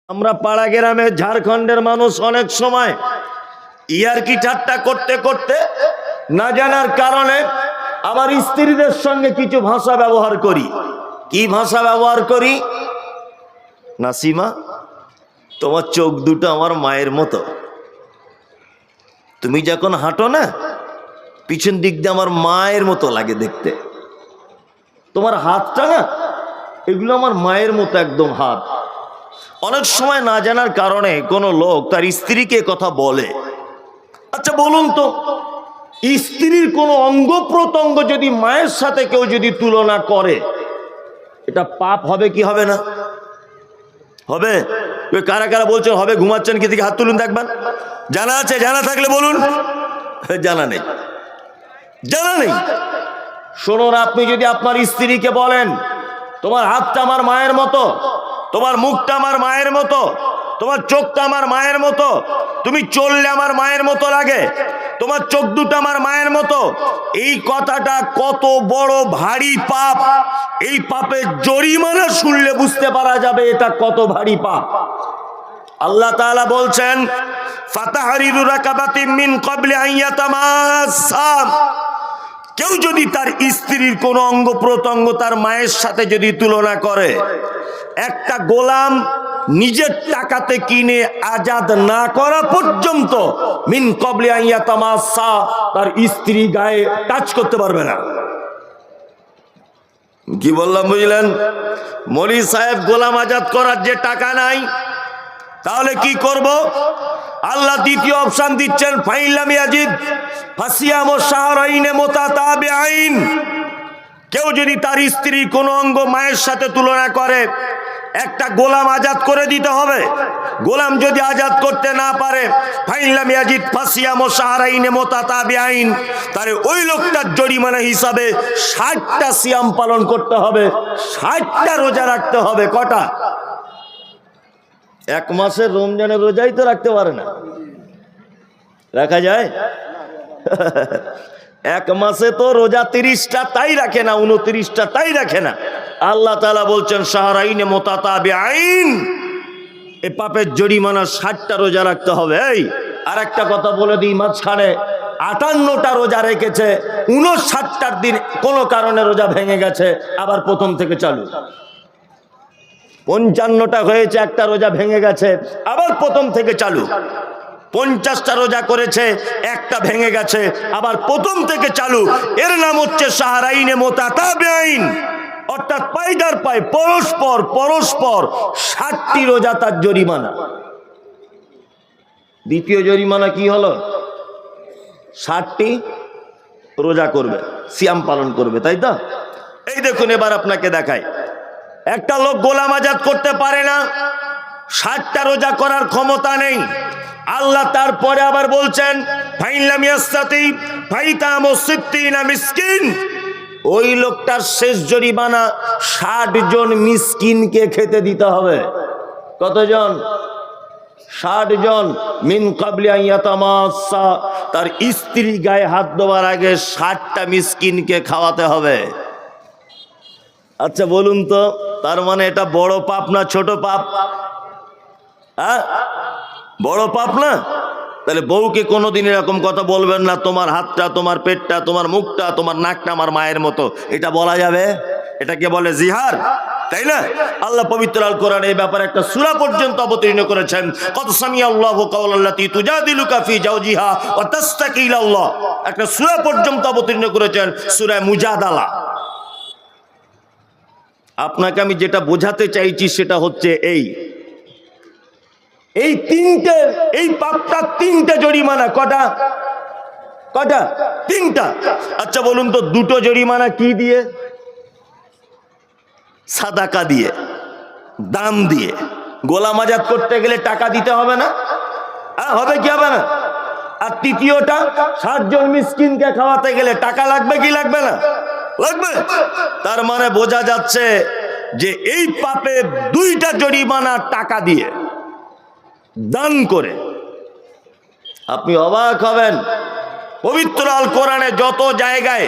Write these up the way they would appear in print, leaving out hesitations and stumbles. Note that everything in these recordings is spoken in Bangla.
আমরা পাড়া গ্রামে ঝাড়খণ্ডের মানুষ অনেক সময় ইয়ারকি ঠাট্টা করতে করতে না জানার কারণে আমার স্ত্রীদের সঙ্গে কিছু ভাষা ব্যবহার করি। কি ভাষা ব্যবহার করি? নাসিমা, তোমার চোখ দুটো আমার মায়ের মতো। তুমি যখন হাঁটো না, পিছন দিক দিয়ে আমার মায়ের মতো লাগে দেখতে। তোমার হাতটা না, এগুলো আমার মায়ের মতো একদম হাত। অনেক সময় না জানার কারণে কোনো লোক তার স্ত্রীকে কথা বলে। আচ্ছা বলুন তো, স্ত্রীর কোনো অঙ্গ প্রত্যঙ্গ যদি মায়ের সাথে কেউ যদি তুলনা করে, এটা পাপ হবে কি হবে না? হবে। কারা কারা বলছেন হবে? ঘুমাচ্ছেন কি? দিকে হাত তুলুন দেখবেন। জানা আছে? জানা থাকলে বলুন। জানা নেই, জানা নেই। শুনুন, আপনি যদি আপনার স্ত্রীকে বলেন তোমার হাতটা আমার মায়ের মতো, তোমার মুখটা আমার মায়ের মতো, তোমার চোখটা আমার মায়ের মতো, তুমি চললে আমার মায়ের মতো লাগে, তোমার চোখ দুটো আমার মায়ের মতো, এই কথাটা কত বড় ভারী পাপ। এই পাপের জরিমানা শুনলে বুঝতে পারা যাবে এটা কত ভারী পাপ। আল্লাহ তাআলা বলছেন ফাতাহরিরু রাকাবাতিন মিন ক্বাবলি আন ইয়াতামাসসা। কেউ যদি তার স্ত্রীর কোন অঙ্গ প্রত্যঙ্গ তার মায়ের সাথে যদি তুলনা করে, একটা গোলাম নিজের টাকাতে কিনে আজাদ না করা পর্যন্ত মিন ক্বাবলি আন ইয়াতামাসসা, তার স্ত্রী গায়ে টাচ করতে পারবে না। কি বললাম বুঝলেন? মৌলভী সাহেব, গোলাম আজাদ করার যে টাকা নাই, তাহলে কি করব? আল্লাহ দ্বিতীয় অপশন দিচ্ছেন, ফাইলাম ইয়াজিদ ফাসিয়ামু শাহরাইনে মুতাতাবিআইন। কেউ যদি তার স্ত্রী কোন অঙ্গ মায়ের সাথে তুলনা করে, একটা গোলাম আজাদ করে দিতে হবে। গোলাম যদি আজাদ করতে না পারে, ফাইলাম ইয়াজিদ ফাসিয়ামু শাহরাইনে মুতাতাবিআইন, তাহলে ওই লোকটার জরিমানা হিসাবে 60টা সিয়াম পালন করতে হবে, 60টা রোজা রাখতে হবে। কটা? এক মাসের রমজানের রোজাই তো রাখতে পারে না। রাখা যায়? এক মাসে তো রোজা 30টা তাই রাখে না, 29টা তাই রাখে না। আল্লাহ তাআলা বলছেন শাহরাইনে মুতাতাবিআইন, এ পাপের জরিমানা 60টা রোজা রাখতে হবে। এই আর একটা কথা বলে দিই, মাঝখানে 58টা রোজা রেখেছে, 59টার দিন কোনো কারণে রোজা ভেঙে গেছে, আবার প্রথম থেকে চালু। 55টা হয়েছে, একটা রোজা ভেঙে গেছে, আবার প্রথম থেকে চালু। 50টা রোজা করেছে, একটা ভেঙে গেছে, আবার প্রথম থেকে চালু। এর নাম হচ্ছে শাহরাইনে মুতাতাবিআইন, অর্থাৎ পাইদার পায় পরস্পর পরস্পর 60টি রোজা তার জরিমানা। দ্বিতীয় জরিমানা কি হলো? 60টি রোজা করবে, সিয়াম পালন করবে, তাই তো? এই দেখুন, এবার আপনাকে দেখায়, একটা লোক গোলাম আজাদ করতে পারে না, 60টা রোজা করার ক্ষমতা নেই। আল্লাহ তারপরে আবার বলছেন ফাইলাম ইয়াস্তাতি ফাইতামু সিত্তিনা মিসকিন, ওই লোকটার শেষ জরিমানা 60 জন মিসকিনকে খেতে দিতে হবে। কতজন? 60 জন। মিন ক্বাবলি আন ইয়াতামাসসা, তার স্ত্রী গায়ে হাত দেওয়ার আগে 60টা মিসকিনকে খাওয়াতে হবে। আচ্ছা বলুন তো, তার মানে এটা বড় পাপ না ছোট পাপ? হ্যাঁ, বড় পাপ না? তাহলে বউকে কোনোদিন এরকম কথা বলবেন না, তোমার হাতটা, তোমার পেটটা, তোমার মুখটা, তোমার নাকটা আমার মায়ের মতো, এটা বলা যাবে? এটাকে বলে জিহার, তাই না? আল্লাহ পবিত্র আল কোরআনে এই ব্যাপারে একটা সূরা পর্যন্ত অবতীর্ণ করেছেন। কদ সামিআল্লাহু কাওলাল্লাতী তুজাদিলুকা ফি জাওজিহা ওয়া তাসতাকি ইলাল্লাহ, একটা সূরা পর্যন্ত অবতীর্ণ করেছেন, সূরা মুজাদালা। আপনাকে আমি যেটা বোঝাতে চাইছি সেটা হচ্ছে এই তিনটে, এই পাপটা 3টে জরিমানা। কটা? কটা? 3টা। আচ্ছা বলুন তো, 2টো জরিমানা কি দিয়ে? সাদাকা দিয়ে, দাম দিয়ে। গোলাম আজাদ করতে গেলে টাকা দিতে হবে না? হবে কি হবে না? আর তৃতীয়টা, 60 জন মিসকিনকে খাওয়াতে গেলে টাকা লাগবে কি লাগবে না? লাগবে। তার মানে বোঝা যাচ্ছে যে এই পাপে 2টা জরিমানা টাকা দিয়ে, দান করে। আপনি অবাক হবেন, পবিত্র আল কোরআনে যত জায়গায়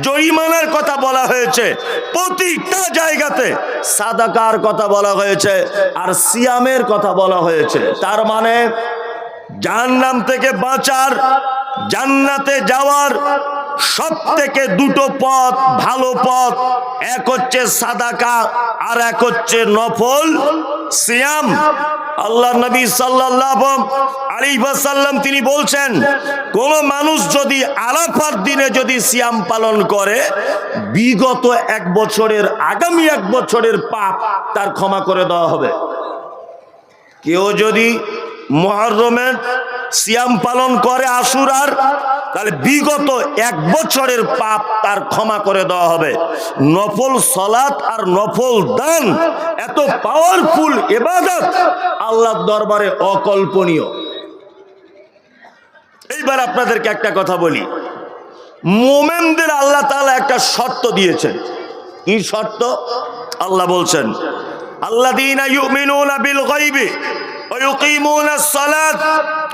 জরিমানার কথা বলা হয়েছে প্রতিটা জায়গাতে সাদাকার কথা বলা হয়েছে আর সিয়ামের কথা বলা হয়েছে। তার মানে জাহান্নাম থেকে বাঁচার, জান্নাতে যাওয়ার সব থেকে দুটো পথ, ভালো পথ, এক হচ্ছে সাদাকা আর এক হচ্ছে নফল সিয়াম। আল্লাহ নবী সাল্লাল্লাহু আলাইহি ওয়াসাল্লাম তিনি বলছেন, কোন মানুষ যদি আরাফার দিনে যদি সিয়াম পালন করে বিগত এক বছরের, আগামী এক বছরের পাপ তার ক্ষমা করে দেওয়া হবে। কেউ যদি মুহররমের সিয়াম পালন করে আশুরার, তাহলে বিগত এক বছরের পাপ তার ক্ষমা করে দেওয়া হবে। নফল সালাত আর নফল দান এত পাওয়ারফুল ইবাদত, আল্লাহর দরবারে অকল্পনীয়। এইবার আপনাদেরকে একটা কথা বলি, মুমিনদের আল্লাহ তাআলা একটা শর্ত দিয়েছেন। কি শর্ত? আল্লাহ বলছেন, আল্লাযীনা ইউমিনুনা বিল গায়বি ওয়া ইউকিমুনাস সালাত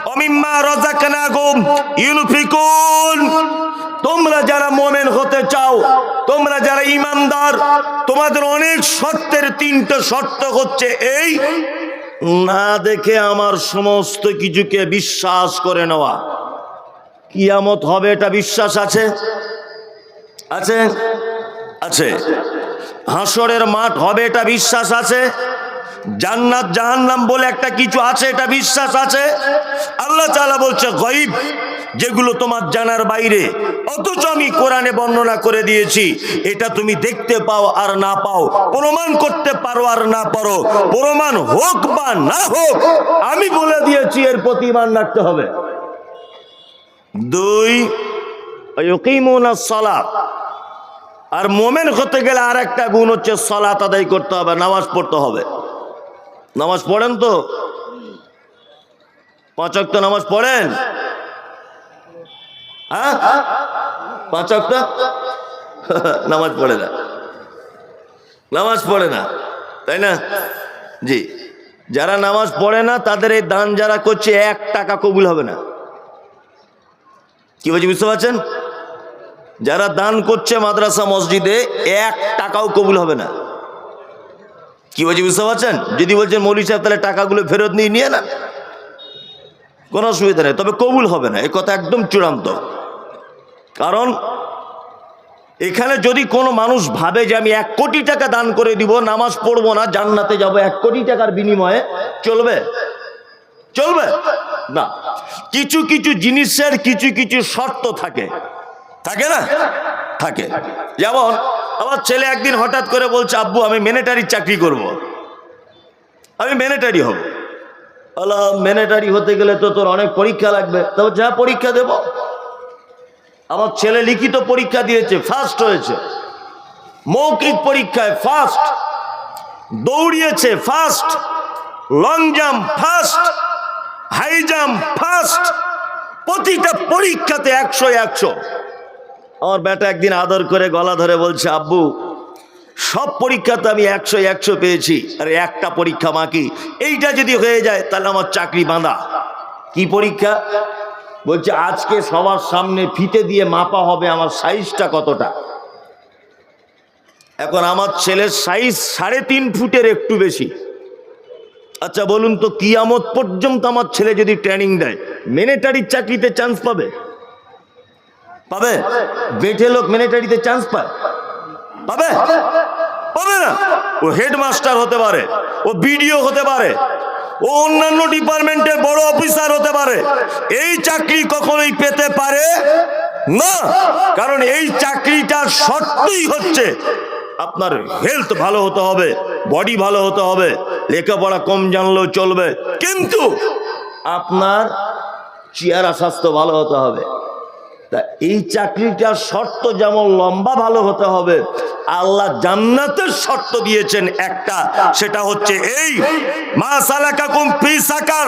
ওয়া মিম্মা রাযাকনাহুম ইউনফিকুন। তোমরা যারা মুমিন হতে চাও, তোমরা যারা ঈমানদার, তোমাদের অনেক শর্তের তিনটে শর্ত হচ্ছে এই: না দেখে আমার সমস্ত কিছুকে বিশ্বাস করে নেওয়া। কিয়ামত হবে এটা বিশ্বাস আছে? আছে? আছে। হাসরের মাঠ হবে এটা বিশ্বাস আছে? জান্নাত জাহান্নাম বলে একটা কিছু আছে, এটা বিশ্বাস আছে? আল্লাহ তাআলা বলছে গায়ব, যেগুলো তোমার জানার বাইরে, অথচ আমি কোরআনে বর্ণনা করে দিয়েছি। এটা তুমি দেখতে পাও আর না পাও, প্রমাণ করতে পারো আর না পারো, প্রমাণ হোক বা না হোক, আমি বলে দিয়েছি, এর প্রতি ঈমান রাখতে হবে। দুই, ইউকিমুনাস সালাত। আর মুমিন হতে গেলে আর একটা গুণ হচ্ছে সালাত আদায় করতে হবে, নামাজ পড়তে হবে। নামাজ পড়েন তো? 5 ওয়াক্ত নামাজ পড়েন? হ্যাঁ, 5 ওয়াক্ত নামাজ পড়ে না, নামাজ পড়ে না, তাই না? জি, যারা নামাজ পড়ে না তাদের এই দান যারা করছে 1 টাকা কবুল হবে না। কি বলছি বুঝতে পারছেন? যারা দান করছে মাদ্রাসা মসজিদে 1 টাকাও কবুল হবে না। কি বলছি বুঝতে পারছেন? যদি বলছেন মৌলভী সাহেব তাহলে টাকাগুলো ফেরত নিয়ে না, কোনো অসুবিধা নেই, তবে কবুল হবে না, এ কথা একদম চূড়ান্ত। কারণ এখানে যদি কোনো মানুষ ভাবে যে আমি 1 কোটি টাকা দান করে দিব, নামাজ পড়বো না, জান্নাতে যাব 1 কোটি টাকার বিনিময়ে, চলবে? চলবে না। কিছু কিছু জিনিসের কিছু কিছু শর্ত থাকে, থাকে না? থাকে। যেমন আমার ছেলে একদিন হঠাৎ করে বলছে, আব্বু আমি মিলিটারির চাকরি করব, আমি মিলিটারি হব। বললাম মিলিটারি হতে গেলে তো তোর অনেক পরীক্ষা লাগবে। তো যা পরীক্ষা দেব। আমার ছেলে লিখিত পরীক্ষা দিয়েছে, ফার্স্ট হয়েছে, মৌখিক পরীক্ষায় ফার্স্ট, দৌড়িয়েছে first, long jump first, high jump first, প্রতিটা পরীক্ষাতে 100-100। আমার বেটা একদিন আদর করে গলা ধরে বলছে, আব্বু সব পরীক্ষাতে আমি 100-100 পেয়েছি, আর একটা পরীক্ষা বাকি, এইটা যদি হয়ে যায় তাহলে আমার চাকরি বাঁধা। কি পরীক্ষা? বলছে আজকে সবার সামনে ফিতে দিয়ে মাপা হবে আমার সাইজটা কতটা। এখন আমার ছেলের সাইজ 3.5 ফুটের একটু বেশি। আচ্ছা বলুন তো, কিয়ামত পর্যন্ত আমার ছেলে যদি ট্রেনিং দেয়, মিলিটারির চাকরিতে চান্স পাবে? পাবে? বেটে লোক মিলিটারিতে চান্স পায়? পাবে? পাবে না। ও হেডমাস্টার হতে পারে, ও বিডিও হতে পারে, ও অন্যান্য ডিপার্টমেন্টের বড় অফিসার হতে পারে, এই চাকরি কখনোই পেতে পারে না। কারণ এই চাকরিটার শর্তই হচ্ছে আপনার হেলথ ভালো হতে হবে, বডি ভালো হতে হবে, লেখাপড়া কম জানলেও চলবে, কিন্তু আপনার চেহারা স্বাস্থ্য ভালো হতে হবে। তা এই চাকরিটার শর্ত যেমন লম্বা ভালো হতে হবে, আল্লাহ জান্নাতের শর্ত দিয়েছেন একটা, সেটা হচ্ছে এই, মা সালাকাকুম ফি সাকার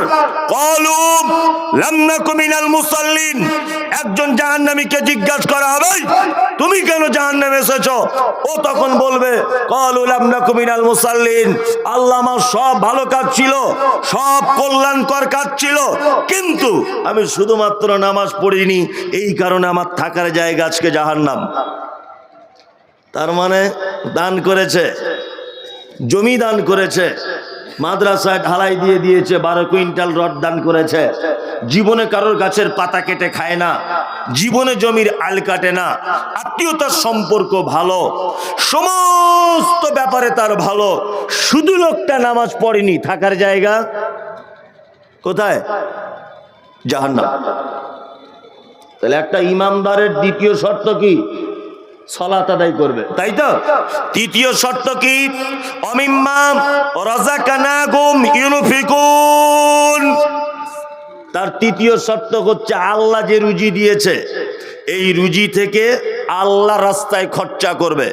ক্বালু লাম নাকু মিনাল মুসাল্লিন। একজন জাহান্নামীকে জিজ্ঞাসা করা হবে, তুমি কেন জাহান্নামে এসেছো? ও তখন বলবে ক্বালু লাম নাকু মিনাল মুসাল্লিন, আল্লাহ আমার সব ভালো কাজ ছিল, সব কল্যাণকর কাজ ছিল, কিন্তু আমি শুধুমাত্র নামাজ পড়িনি, এই কারণে আমার থাকার জায়গা আজকে জাহান্নাম। তার মানে দান করেছে, জমি দান করেছে, মাদ্রাসায় ঢালাই দিয়ে দিয়েছে, 12 কুইন্টাল রড দান করেছে, জীবনে কারোর গাছের পাতা কেটে খায় না, জীবনে জমির আল কাটে না, আত্মীয়তার সম্পর্ক ভালো, সমস্ত ব্যাপারে তার ভালো, শুধু লোকটা নামাজ পড়েনি, থাকার জায়গা কোথায়? জাহান্নাম। তাহলে একটা ইমানদারের দ্বিতীয় শর্ত কি? সালাত আদায় করবে, তাই তো? তৃতীয় শর্ত কি? অমিম্মা রাযাকানাকুম ইউনফিকুন। তার তৃতীয় শর্ত হচ্ছে আল্লাহ যে রুজি দিয়েছে, এই রুজি থেকে আল্লাহ রাস্তায় খরচা করবে।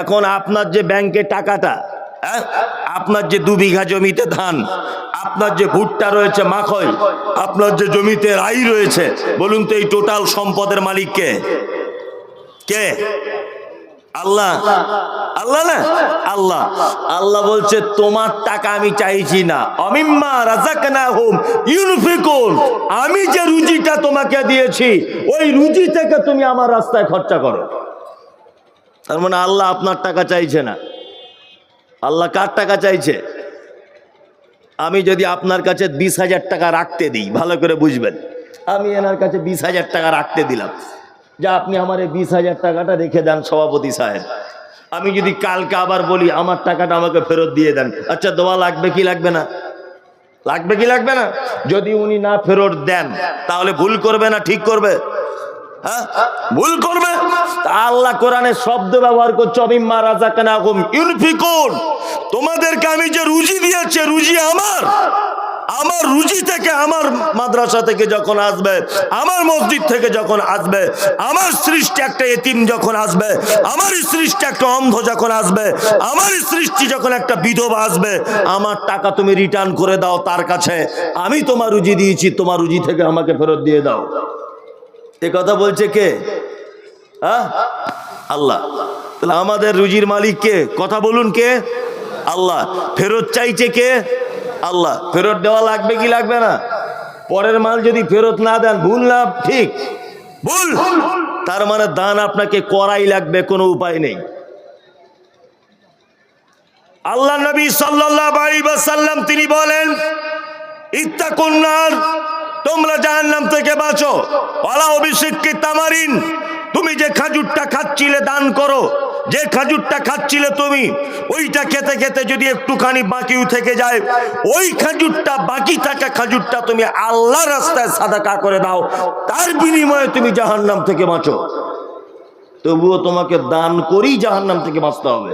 এখন আপনার যে ব্যাংকে টাকাটা, আপনার যে 2 বিঘা জমিতে ধান, আপনার যে ভুট্টা রয়েছে মাখই, আপনার যে জমিতে রাই রয়েছে, বলুন তো এই টোটাল সম্পদের মালিক কে? কে? আল্লাহ। আল্লাহ না? আল্লাহ। আল্লাহ বলছে তোমার টাকা আমি চাইছি না, অমিম্মা রাযাকনাহুম ইউনফিকুন, আমি যে রুজিটা তোমাকে দিয়েছি ওই রুজি থেকে তুমি আমার রাস্তায় খরচা করো। তার মানে আল্লাহ আপনার টাকা চাইছে না, আল্লাহ কার টাকা চাইছে? আমি যদি আপনার কাছে 20,000 টাকা রাখতে দিই, ভালো করে বুঝবেন, আমি এনার কাছে 20,000 টাকা রাখতে দিলাম, যা আপনি আমার এই 20,000 টাকাটা রেখে দেন সভাপতি সাহেব। আমি যদি কালকে আবার বলি আমার টাকাটা আমাকে ফেরত দিয়ে দেন, আচ্ছা দোয়া লাগবে কি লাগবে না? লাগবে কি লাগবে না? যদি উনি না ফেরত দেন তাহলে ভুল করবে না ঠিক করবে? হ্যাঁ, ভুল করবে। আল্লাহ কোরআনে শব্দ ব্যবহার করছে অমিম্মা রাযাকনাহুম ইউনফিকুন, তোমাদেরকে আমি যে রুজি দিয়েছি রুজি আমার, আমার রুজি থেকে, আমার মাদ্রাসা থেকে যখন আসবে, আমার মসজিদ থেকে যখন আসবে, আমার সৃষ্টি একটা এতিম যখন আসবে, আমার সৃষ্টি একটা অন্ধ যখন আসবে, আমার সৃষ্টি যখন একটা বিধবা আসবে, আমার টাকা তুমি রিটার্ন করে দাও তার কাছে, আমি তোমার রুজি দিয়েছি, তোমার রুজি থেকে আমাকে ফেরত দিয়ে দাও। এ কথা বলছে কে? হ্যাঁ, আল্লাহ। তাহলে আমাদের রুজির মালিক কে? কথা বলুন কে? আল্লাহ। ফেরত চাইছে কে? আল্লাহ। ফেরত দেওয়া লাগবে কি লাগবে না? পরের মাল যদি ফেরত না দেন ভুল না ঠিক? ভুল। তার মানে দান আপনাকে করাই লাগবে, কোনো উপায় নেই। আল্লাহ নবী সাল্লাল্লাহু আলাইহি ওয়াসাল্লাম তিনি বলেন, ইত্তাকুন নার, তোমরা জাহান্নাম থেকে বাঁচো, ওয়ালা বিশিক্কি তামারিন, তুমি যে খাজুরটা খাচ্ছিলে দান করো, যে খাজুরটা খাচ্ছিলে তুমি, ওইটা খেতে খেতে যদি একটুখানি বাকিও থেকে যায়, ওই খাজুরটা, বাকি থাকা খাজুরটা তুমি আল্লাহ রাস্তায় সাদাকা করে দাও, তার বিনিময়ে তুমি জাহান্নাম থেকে বাঁচো। তবুও তোমাকে দান করেই জাহান্নাম থেকে বাঁচতে হবে।